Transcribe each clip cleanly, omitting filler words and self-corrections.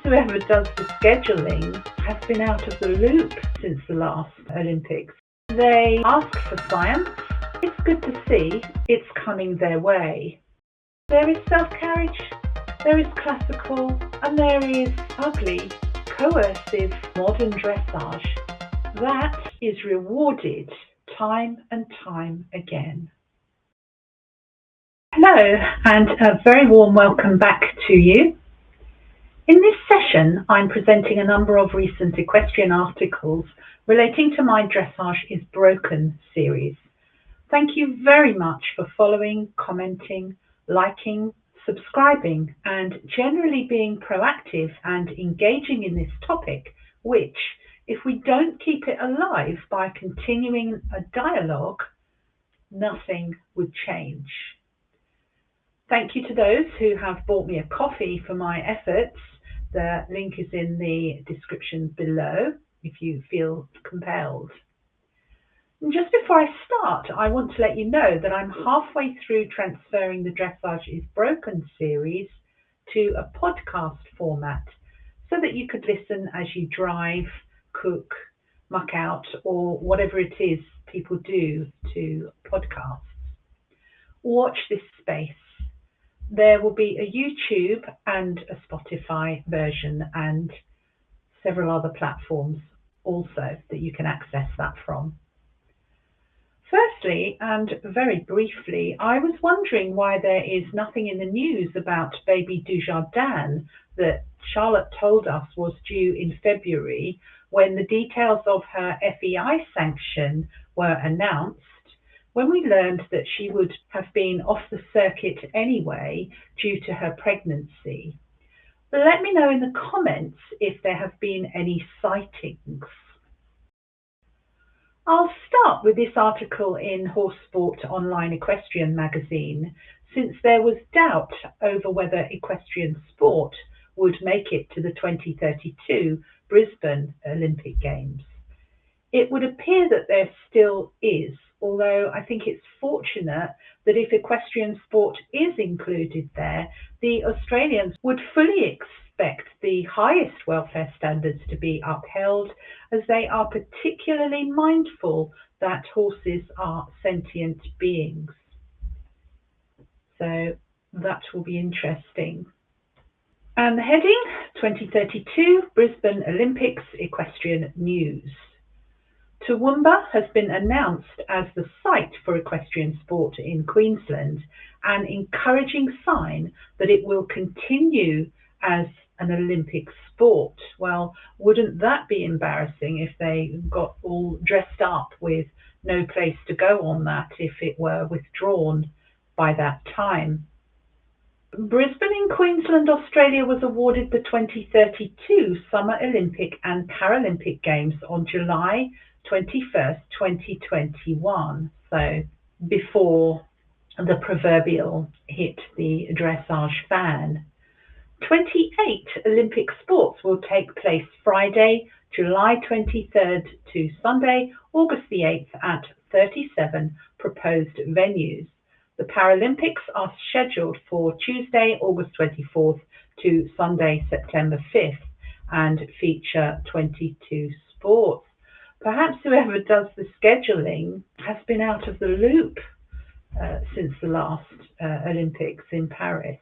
whoever does the scheduling has been out of the loop since the last Olympics. They ask for science. It's good to see it's coming their way. There is self-carriage, there is classical, and there is ugly, coercive modern dressage. That is rewarded time and time again. Hello, and a very warm welcome back to you. In this session, I'm presenting a number of recent equestrian articles relating to my Dressage is Broken series. Thank you very much for following, commenting, liking, subscribing, and generally being proactive and engaging in this topic, which, if we don't keep it alive by continuing a dialogue, nothing would change. Thank you to those who have bought me a coffee for my efforts. The link is in the description below if you feel compelled. And just before I start, I want to let you know that I'm halfway through transferring the Dressage is Broken series to a podcast format so that you could listen as you drive, cook, muck out, or whatever it is people do to podcasts. Watch this space. There will be a YouTube and a Spotify version and several other platforms also that you can access that from. Firstly, and very briefly, I was wondering why there is nothing in the news about baby Dujardin that Charlotte told us was due in February when the details of her FEI sanction were announced, when we learned that she would have been off the circuit anyway due to her pregnancy. Let me know in the comments if there have been any sightings. I'll start with this article in Horse Sport Online Equestrian magazine, since there was doubt over whether equestrian sport would make it to the 2032 Brisbane Olympic Games. It would appear that there still is, although I think it's fortunate that if equestrian sport is included there, the Australians would fully expect the highest welfare standards to be upheld, as they are particularly mindful that horses are sentient beings. So that will be interesting. And the heading, 2032 Brisbane Olympics Equestrian News. Toowoomba has been announced as the site for equestrian sport in Queensland, an encouraging sign that it will continue as an Olympic sport. Well, wouldn't that be embarrassing if they got all dressed up with no place to go on that if it were withdrawn by that time? Brisbane in Queensland, Australia was awarded the 2032 Summer Olympic and Paralympic Games on July 21st, 2021, so before the proverbial hit the dressage fan. 28 Olympic sports will take place Friday, July 23rd to Sunday, August the 8th at 37 proposed venues. The Paralympics are scheduled for Tuesday, August 24th to Sunday, September 5th, and feature 22 sports. Perhaps whoever does the scheduling has been out of the loop since the last Olympics in Paris.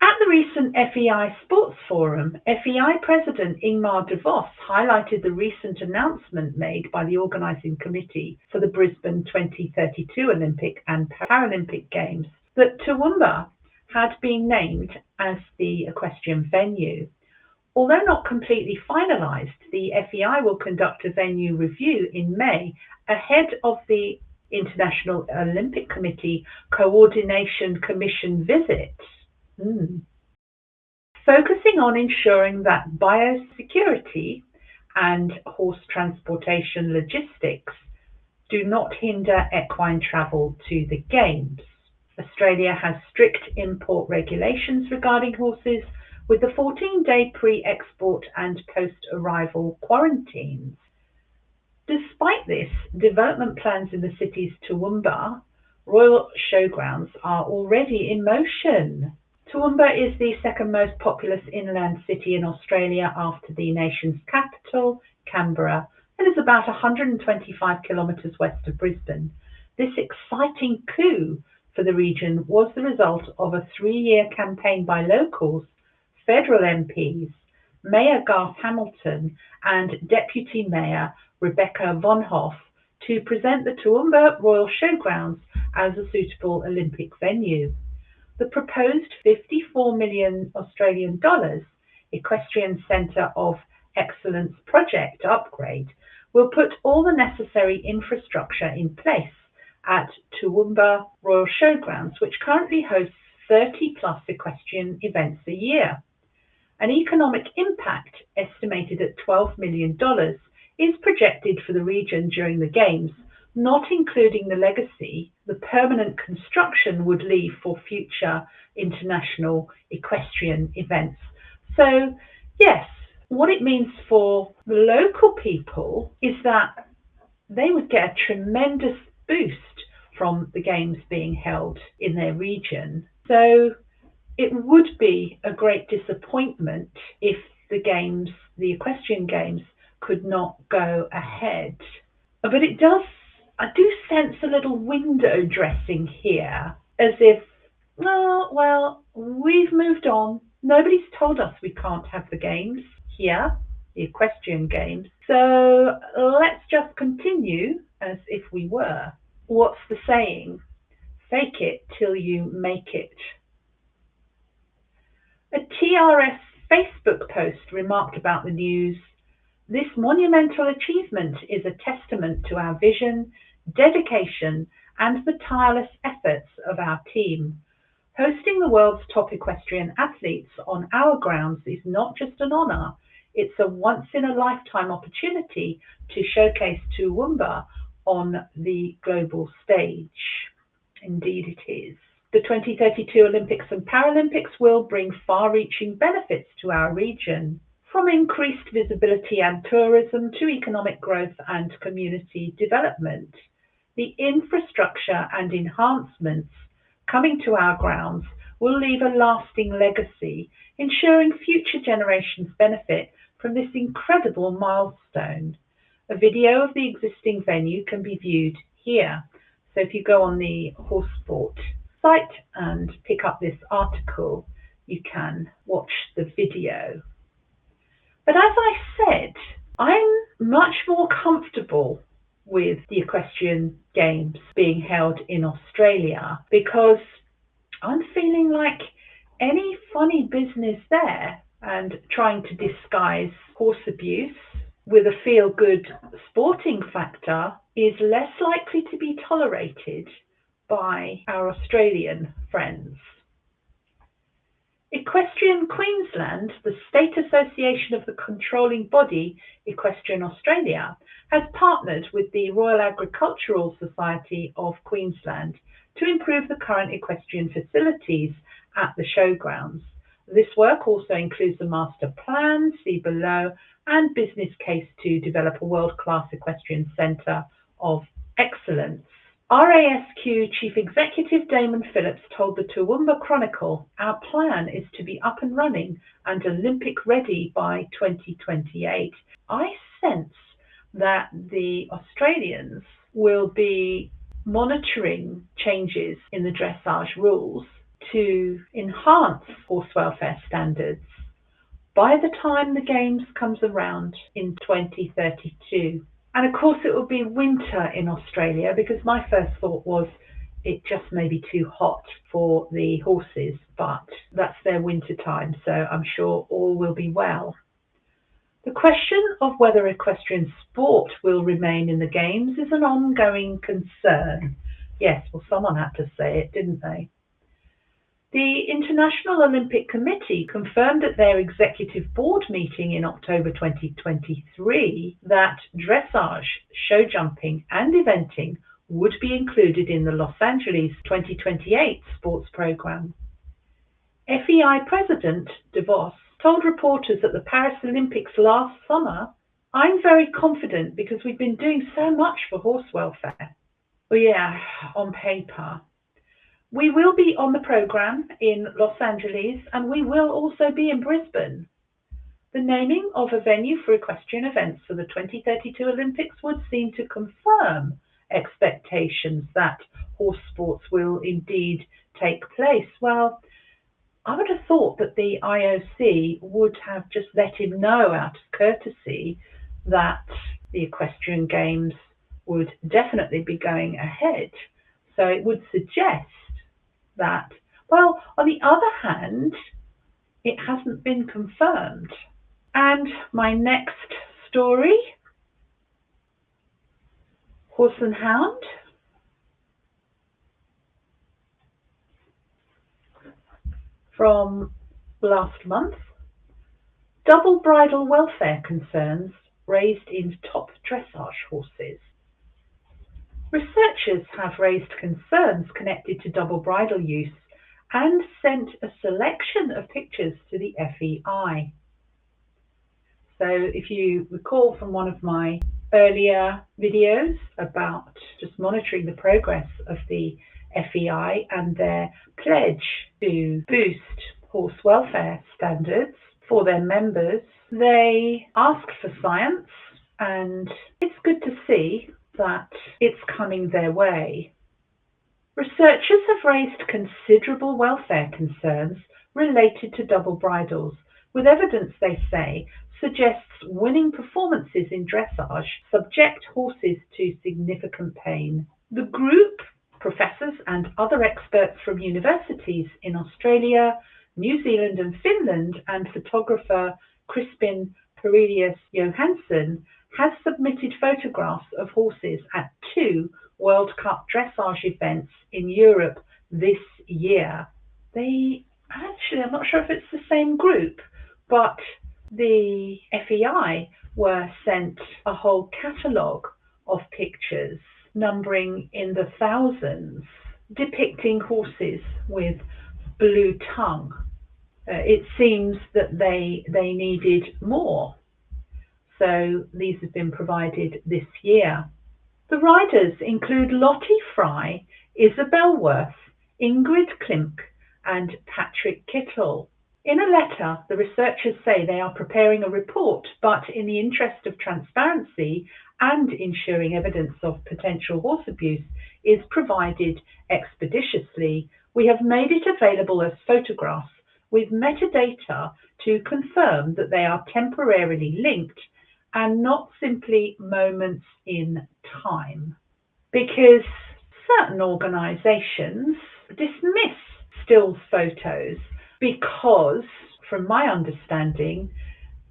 At the recent FEI Sports Forum, FEI President Ingrid Klimke highlighted the recent announcement made by the organising committee for the Brisbane 2032 Olympic and Paralympic Games that Toowoomba had been named as the equestrian venue. Although not completely finalised, the FEI will conduct a venue review in May ahead of the International Olympic Committee Coordination Commission visit. Focusing on ensuring that biosecurity and horse transportation logistics do not hinder equine travel to the Games. Australia has strict import regulations regarding horses, with the 14-day pre-export and post-arrival quarantines. Despite this, development plans in the city's Toowoomba Royal Showgrounds are already in motion. Toowoomba is the second most populous inland city in Australia after the nation's capital, Canberra, and is about 125 kilometres west of Brisbane. This exciting coup for the region was the result of a 3-year campaign by locals, federal MPs, Mayor Garth Hamilton and Deputy Mayor Rebecca Von Hoff to present the Toowoomba Royal Showgrounds as a suitable Olympic venue. The proposed 54 million Australian dollars Equestrian Centre of Excellence project upgrade will put all the necessary infrastructure in place at Toowoomba Royal Showgrounds, which currently hosts 30+ equestrian events a year. An economic impact estimated at $12 million is projected for the region during the Games, not including the legacy the permanent construction would leave for future international equestrian events. So, yes, what it means for the local people is that they would get a tremendous boost from the Games being held in their region. So it would be a great disappointment if the Equestrian Games, could not go ahead. But I do sense a little window dressing here, as if, oh, well, we've moved on. Nobody's told us we can't have the Games here, the Equestrian Games, so let's just continue as if we were. What's the saying? Fake it till you make it. A TRS Facebook post remarked about the news, "This monumental achievement is a testament to our vision, dedication, and the tireless efforts of our team. Hosting the world's top equestrian athletes on our grounds is not just an honour, it's a once-in-a-lifetime opportunity to showcase Toowoomba on the global stage." Indeed it is. The 2032 Olympics and Paralympics will bring far-reaching benefits to our region, from increased visibility and tourism to economic growth and community development. The infrastructure and enhancements coming to our grounds will leave a lasting legacy, ensuring future generations benefit from this incredible milestone. A video of the existing venue can be viewed here. So if you go on the horse sport site and pick up this article, you can watch the video. But as I said, I'm much more comfortable with the Equestrian Games being held in Australia, because I'm feeling like any funny business there and trying to disguise horse abuse with a feel-good sporting factor is less likely to be tolerated by our Australian friends. Equestrian Queensland, the state association of the controlling body Equestrian Australia, has partnered with the Royal Agricultural Society of Queensland to improve the current equestrian facilities at the showgrounds. This work also includes a master plan, see below, and business case to develop a world-class equestrian centre of excellence. RASQ Chief Executive Damon Phillips told the Toowoomba Chronicle, "Our plan is to be up and running and Olympic ready by 2028. I sense that the Australians will be monitoring changes in the dressage rules to enhance horse welfare standards by the time the Games comes around in 2032. And of course it will be winter in Australia, because my first thought was it just may be too hot for the horses, but that's their winter time, so I'm sure all will be well. The question of whether equestrian sport will remain in the Games is an ongoing concern. Yes, well, someone had to say it, didn't they? The International Olympic Committee confirmed at their executive board meeting in October 2023 that dressage, show jumping and eventing would be included in the Los Angeles 2028 sports program. FEI President DeVos told reporters at the Paris Olympics last summer, "I'm very confident because we've been doing so much for horse welfare." Well, yeah, on paper. We will be on the programme in Los Angeles, and we will also be in Brisbane. The naming of a venue for equestrian events for the 2032 Olympics would seem to confirm expectations that horse sports will indeed take place. Well, I would have thought that the IOC would have just let him know out of courtesy that the Equestrian Games would definitely be going ahead. So it would suggest that, well, on the other hand, it hasn't been confirmed. And my next story, Horse and Hound. From last month, double bridle welfare concerns raised in top dressage horses. Researchers have raised concerns connected to double bridle use and sent a selection of pictures to the FEI. So if you recall from one of my earlier videos about just monitoring the progress of the FEI and their pledge to boost horse welfare standards for their members, they asked for science, and it's good to see that it's coming their way. Researchers have raised considerable welfare concerns related to double bridles, with evidence, they say, suggests winning performances in dressage subject horses to significant pain. The group, professors and other experts from universities in Australia, New Zealand and Finland, and photographer Crispin Perelius Johansson, has submitted photographs of horses at 2 World Cup dressage events in Europe this year. I'm not sure if it's the same group, but the FEI were sent a whole catalogue of pictures numbering in the thousands, depicting horses with blue tongue. It seems that they needed more, so these have been provided this year. The riders include Lottie Fry, Isabel Worth, Ingrid Klimke and Patrick Kittle. In a letter, the researchers say they are preparing a report, but in the interest of transparency and ensuring evidence of potential horse abuse is provided expeditiously, we have made it available as photographs with metadata to confirm that they are temporarily linked and not simply moments in time. Because certain organisations dismiss still photos because, from my understanding,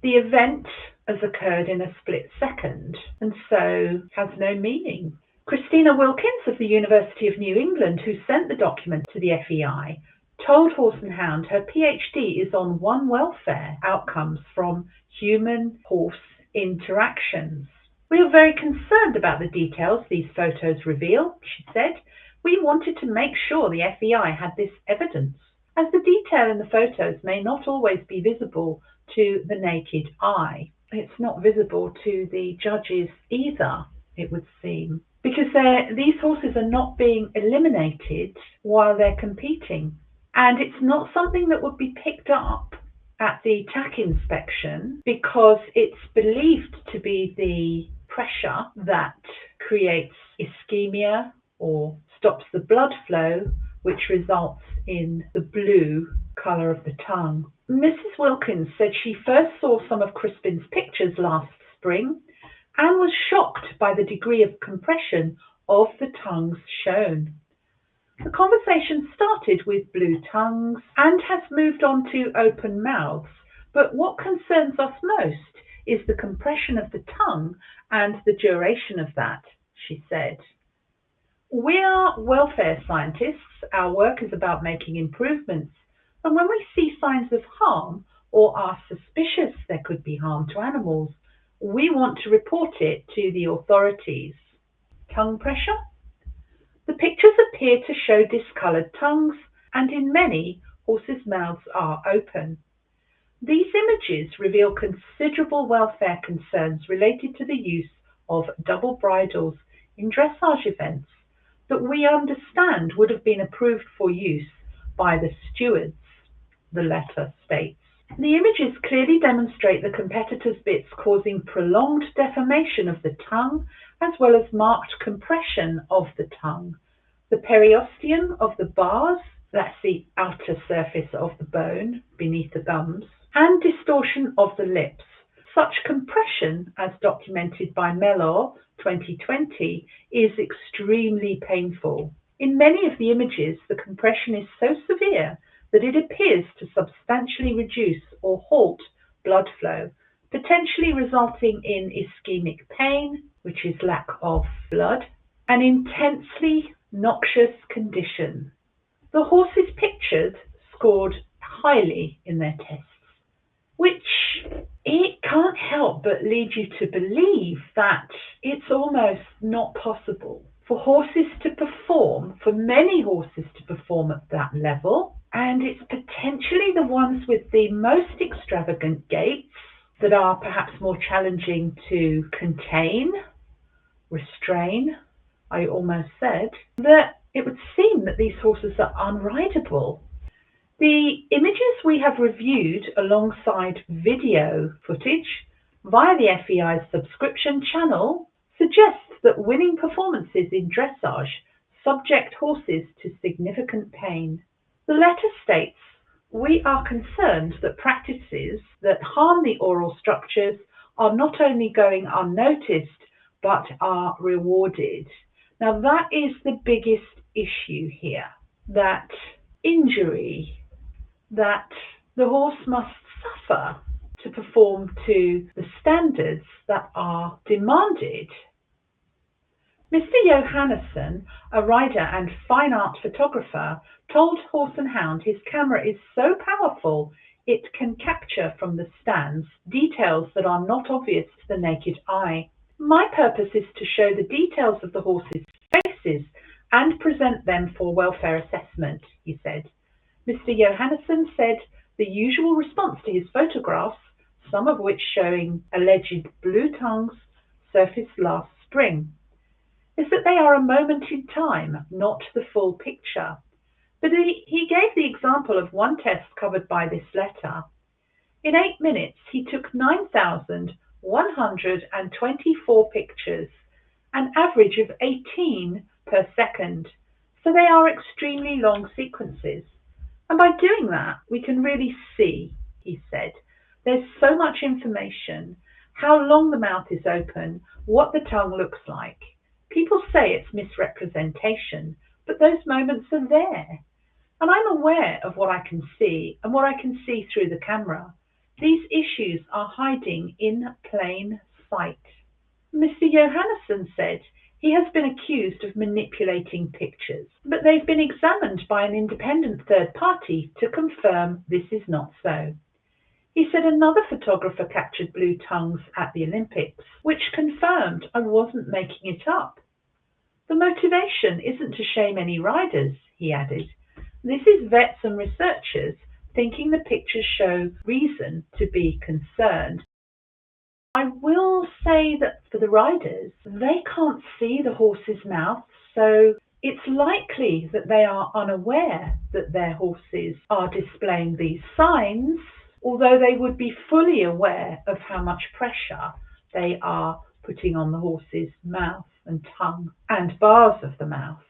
the event has occurred in a split second and so has no meaning. Christina Wilkins of the University of New England, who sent the document to the FEI, told Horse and Hound her PhD is on one welfare outcomes from human-horse interactions. We are very concerned about the details these photos reveal, she said. We wanted to make sure the FEI had this evidence, as the detail in the photos may not always be visible to the naked eye. It's not visible to the judges either, it would seem, because these horses are not being eliminated while they're competing. And it's not something that would be picked up at the tack inspection because it's believed to be the pressure that creates ischemia or stops the blood flow, which results in the blue colour of the tongue. Mrs. Wilkins said she first saw some of Crispin's pictures last spring and was shocked by the degree of compression of the tongues shown. The conversation started with blue tongues and has moved on to open mouths, but what concerns us most is the compression of the tongue and the duration of that, she said. We are welfare scientists. Our work is about making improvements, and when we see signs of harm or are suspicious there could be harm to animals, we want to report it to the authorities. Tongue pressure? The pictures appear to show discoloured tongues, and in many, horses' mouths are open. These images reveal considerable welfare concerns related to the use of double bridles in dressage events, that we understand would have been approved for use by the stewards, the letter states. The images clearly demonstrate the competitor's bits causing prolonged deformation of the tongue as well as marked compression of the tongue. The periosteum of the bars, that's the outer surface of the bone beneath the gums, and distortion of the lips. Such compression, as documented by Mellor 2020, is extremely painful. In many of the images, the compression is so severe that it appears to substantially reduce or halt blood flow, potentially resulting in ischemic pain, which is lack of blood, an intensely noxious condition. The horses pictured scored highly in their tests, which it can't help but lead you to believe that it's almost not possible for horses to perform, for many horses to perform at that level, and it's potentially the ones with the most extravagant gaits that are perhaps more challenging to contain, restrain. I almost said that it would seem that these horses are unrideable. The images we have reviewed alongside video footage via the FEI's subscription channel suggest that winning performances in dressage subject horses to significant pain. The letter states, "We are concerned that practices that harm the oral structures are not only going unnoticed, but are rewarded." Now that is the biggest issue here, that injury, that the horse must suffer to perform to the standards that are demanded. Mr. Johannesson, a rider and fine art photographer, told Horse and Hound his camera is so powerful it can capture from the stands details that are not obvious to the naked eye. "My purpose is to show the details of the horses' faces and present them for welfare assessment," he said. Mr. Johannesson said the usual response to his photographs, some of which showing alleged blue tongues, surfaced last spring, is that they are a moment in time, not the full picture. But he gave the example of one test covered by this letter. In 8 minutes, he took 9,124 pictures, an average of 18 per second. So they are extremely long sequences. And by doing that, we can really see, he said, there's so much information, how long the mouth is open, what the tongue looks like. People say it's misrepresentation, but those moments are there. And I'm aware of what I can see and what I can see through the camera. These issues are hiding in plain sight. Mr. Johannesson said he has been accused of manipulating pictures, but they've been examined by an independent third party to confirm this is not so. He said another photographer captured blue tongues at the Olympics, which confirmed I wasn't making it up. The motivation isn't to shame any riders, he added. This is vets and researchers thinking the pictures show reason to be concerned. I will say that for the riders, they can't see the horse's mouth, so it's likely that they are unaware that their horses are displaying these signs, although they would be fully aware of how much pressure they are putting on the horse's mouth and tongue and bars of the mouth.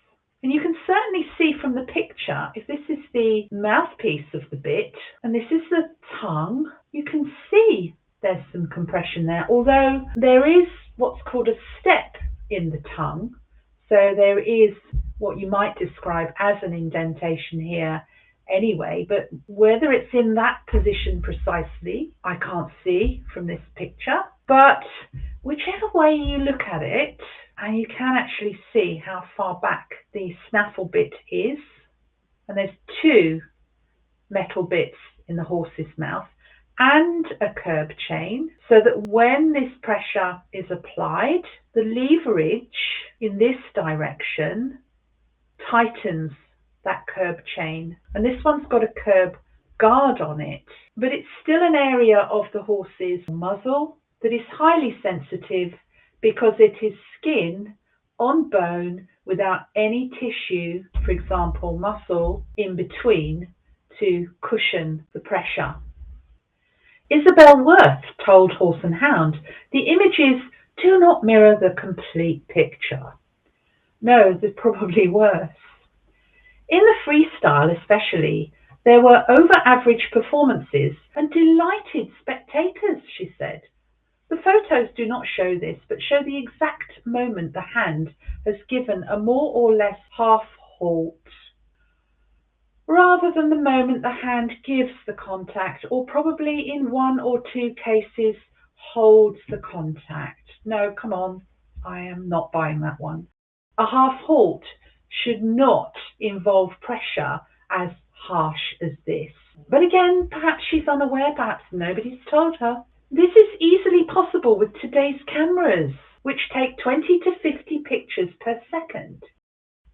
And you can certainly see from the picture, if this is the mouthpiece of the bit and this is the tongue, you can see there's some compression there, although there is what's called a step in the tongue. So there is what you might describe as an indentation here anyway, but whether it's in that position precisely, I can't see from this picture. But whichever way you look at it, and you can actually see how far back the snaffle bit is. And there's 2 metal bits in the horse's mouth and a curb chain, so that when this pressure is applied, the leverage in this direction tightens that curb chain. And this one's got a curb guard on it, but it's still an area of the horse's muzzle that is highly sensitive because it is skin on bone without any tissue, for example, muscle, in between to cushion the pressure. Isabel Worth told Horse and Hound, "The images do not mirror the complete picture." No, they're probably worse. In the freestyle especially, there were over-average performances and delighted spectators, she said. The photos do not show this, but show the exact moment the hand has given a more or less half halt, rather than the moment the hand gives the contact, or probably in one or two cases holds the contact. No, come on, I am not buying that one. A half halt should not involve pressure as harsh as this. But again, perhaps she's unaware, perhaps nobody's told her. This is easily possible with today's cameras, which take 20 to 50 pictures per second.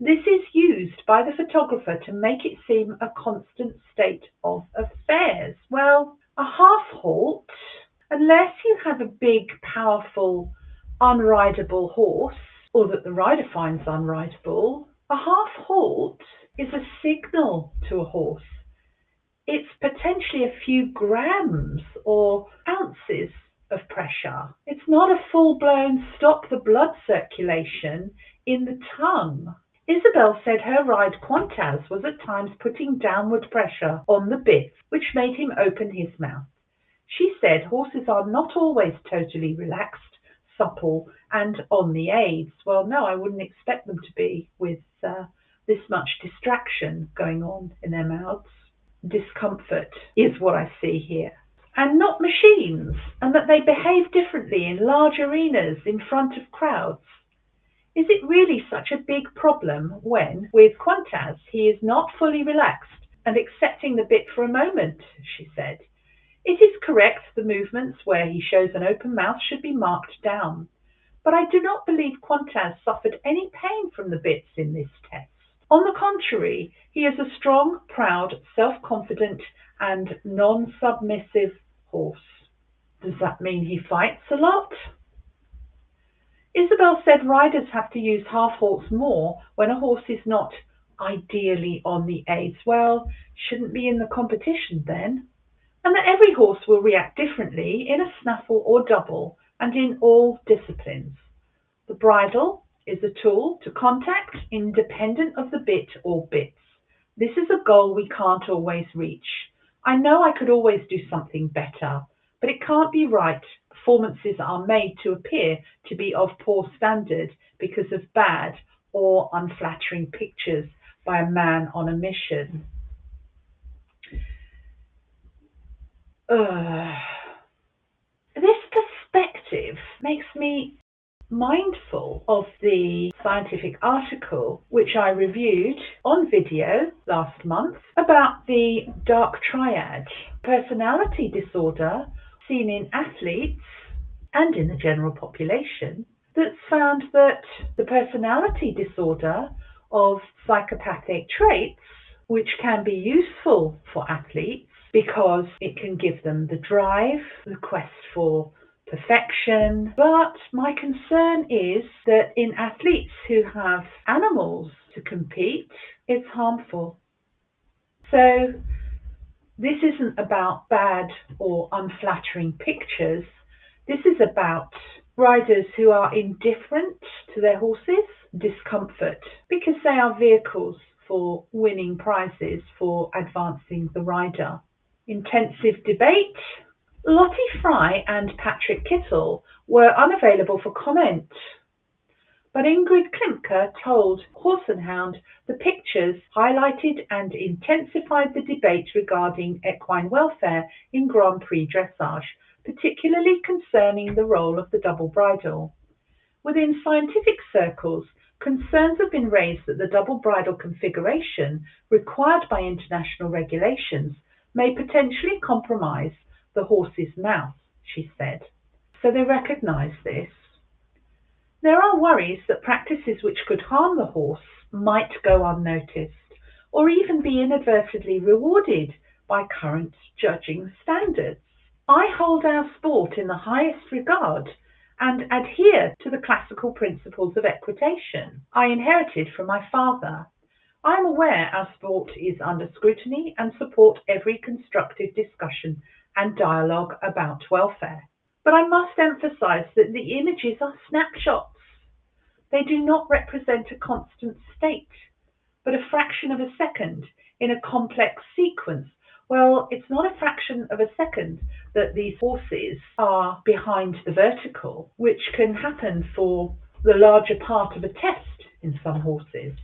This is used by the photographer to make it seem a constant state of affairs. Well, a half halt, unless you have a big, powerful, unrideable horse, or that the rider finds unrideable, a half halt is a signal to a horse. It's potentially a few grams or ounces of pressure. It's not a full-blown stop the blood circulation in the tongue. Isabel said her ride Quantaz was at times putting downward pressure on the bit, which made him open his mouth. She said horses are not always totally relaxed, supple, and on the aids. Well, no, I wouldn't expect them to be with this much distraction going on in their mouths. Discomfort is what I see here. And not machines, and that they behave differently in large arenas in front of crowds. Is it really such a big problem when, with Quantaz, he is not fully relaxed and accepting the bit for a moment, she said. It is correct the movements where he shows an open mouth should be marked down, but I do not believe Quantaz suffered any pain from the bits in this test. On the contrary, he is a strong, proud, self-confident and non-submissive horse. Does that mean he fights a lot? Isabel said riders have to use half halts more when a horse is not ideally on the aids. Well, shouldn't be in the competition then. And that every horse will react differently in a snaffle or double and in all disciplines. The bridle is a tool to contact independent of the bit or bits. This is a goal we can't always reach. I know I could always do something better, but it can't be right. Performances are made to appear to be of poor standard because of bad or unflattering pictures by a man on a mission. This perspective makes me mindful of the scientific article which I reviewed on video last month about the dark triad, personality disorder seen in athletes and in the general population, that's found that the personality disorder of psychopathic traits, which can be useful for athletes because it can give them the drive, the quest for perfection. But my concern is that in athletes who have animals to compete, it's harmful. So this isn't about bad or unflattering pictures. This is about riders who are indifferent to their horses, discomfort, because they are vehicles for winning prizes, for advancing the rider. Intensive debate. Lottie Fry and Patrick Kittle were unavailable for comment, but Ingrid Klimke told Horse and Hound the pictures highlighted and intensified the debate regarding equine welfare in Grand Prix dressage, particularly concerning the role of the double bridle. Within scientific circles, concerns have been raised that the double bridle configuration required by international regulations may potentially compromise the horse's mouth, she said. So they recognise this. There are worries that practices which could harm the horse might go unnoticed or even be inadvertently rewarded by current judging standards. I hold our sport in the highest regard and adhere to the classical principles of equitation I inherited from my father. I am aware our sport is under scrutiny and support every constructive discussion and dialogue about welfare. But I must emphasize that the images are snapshots. They do not represent a constant state, but a fraction of a second in a complex sequence. Well, it's not a fraction of a second that these horses are behind the vertical, which can happen for the larger part of a test in some horses.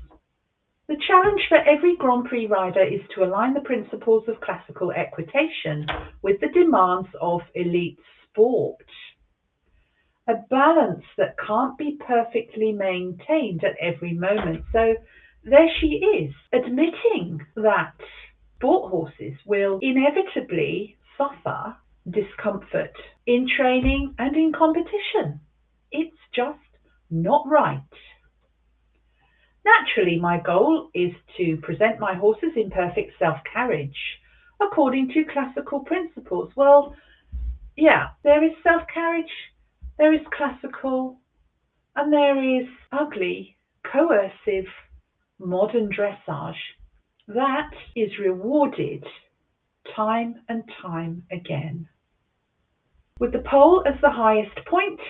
The challenge for every Grand Prix rider is to align the principles of classical equitation with the demands of elite sport. A balance that can't be perfectly maintained at every moment. So there she is, admitting that sport horses will inevitably suffer discomfort in training and in competition. It's just not right. Naturally, my goal is to present my horses in perfect self-carriage, according to classical principles. Well, yeah, there is self-carriage, there is classical, and there is ugly, coercive, modern dressage that is rewarded time and time again. With the pole as the highest point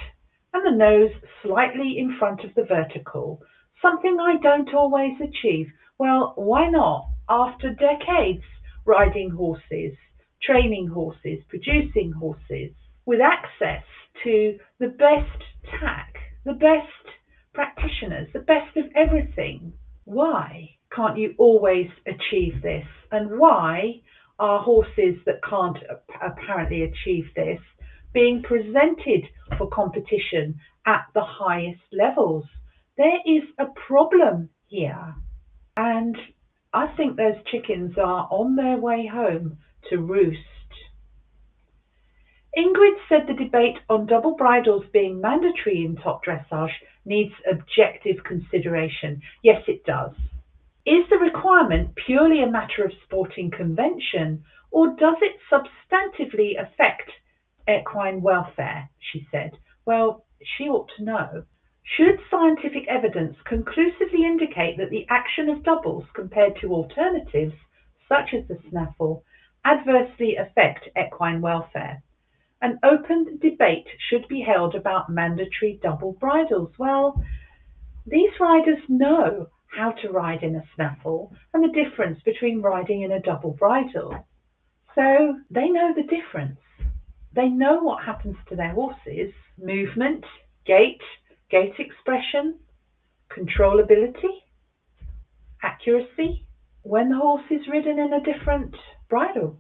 and the nose slightly in front of the vertical, something I don't always achieve. Well, why not? After decades riding horses, training horses, producing horses, with access to the best tack, the best practitioners, the best of everything, why can't you always achieve this? And why are horses that can't apparently achieve this being presented for competition at the highest levels? There is a problem here, and I think those chickens are on their way home to roost. Ingrid said the debate on double bridles being mandatory in top dressage needs objective consideration. Yes, it does. Is the requirement purely a matter of sporting convention, or does it substantively affect equine welfare? She said. Well, she ought to know. Should scientific evidence conclusively indicate that the action of doubles compared to alternatives, such as the snaffle, adversely affect equine welfare? An open debate should be held about mandatory double bridles. Well, these riders know how to ride in a snaffle and the difference between riding in a double bridle. So they know the difference. They know what happens to their horses: movement, gait expression, controllability, accuracy, when the horse is ridden in a different bridle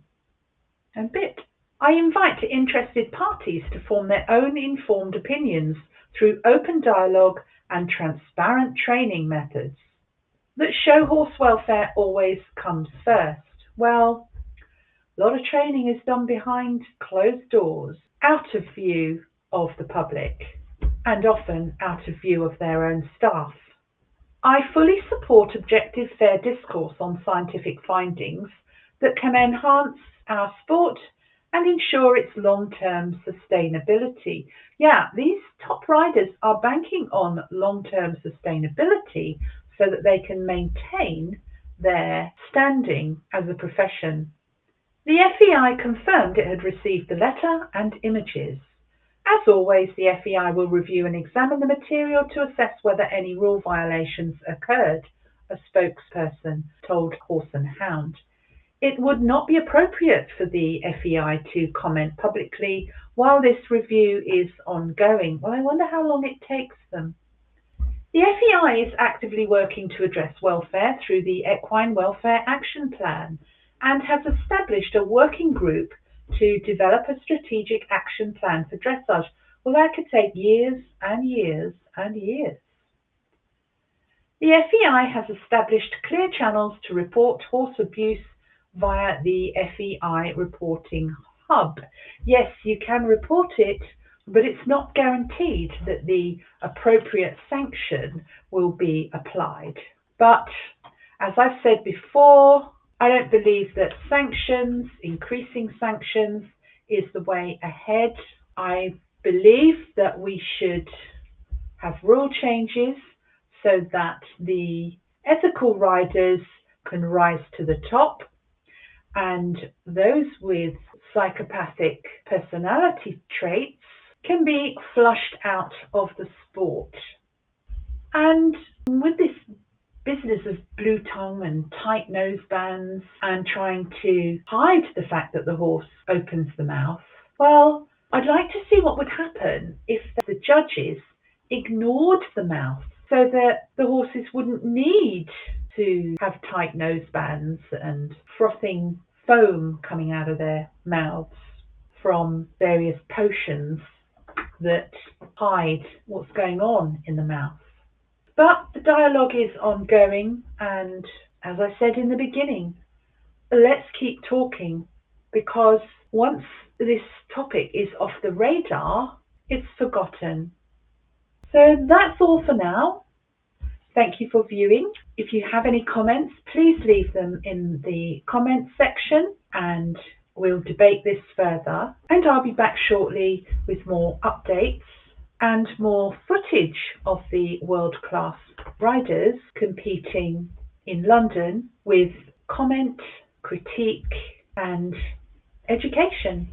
and bit. I invite interested parties to form their own informed opinions through open dialogue and transparent training methods that show horse welfare always comes first. Well, a lot of training is done behind closed doors, out of view of the public, and often out of view of their own staff. I fully support objective, fair discourse on scientific findings that can enhance our sport and ensure its long-term sustainability. Yeah, these top riders are banking on long-term sustainability so that they can maintain their standing as a profession. The FEI confirmed it had received the letter and images. As always, the FEI will review and examine the material to assess whether any rule violations occurred, a spokesperson told Horse and Hound. It would not be appropriate for the FEI to comment publicly while this review is ongoing. Well, I wonder how long it takes them. The FEI is actively working to address welfare through the Equine Welfare Action Plan and has established a working group to develop a strategic action plan for dressage. Well, that could take years and years and years. The FEI has established clear channels to report horse abuse via the FEI reporting hub. Yes, you can report it, but it's not guaranteed that the appropriate sanction will be applied. But as I've said before, I don't believe that sanctions, increasing sanctions, is the way ahead. I believe that we should have rule changes so that the ethical riders can rise to the top and those with psychopathic personality traits can be flushed out of the sport. And with this business of blue tongue and tight nose bands and trying to hide the fact that the horse opens the mouth, well, I'd like to see what would happen if the judges ignored the mouth so that the horses wouldn't need to have tight nose bands and frothing foam coming out of their mouths from various potions that hide what's going on in the mouth. But the dialogue is ongoing, and as I said in the beginning, let's keep talking, because once this topic is off the radar, it's forgotten. So that's all for now. Thank you for viewing. If you have any comments, please leave them in the comments section and we'll debate this further. And I'll be back shortly with more updates and more footage of the world-class riders competing in London with comment, critique and education.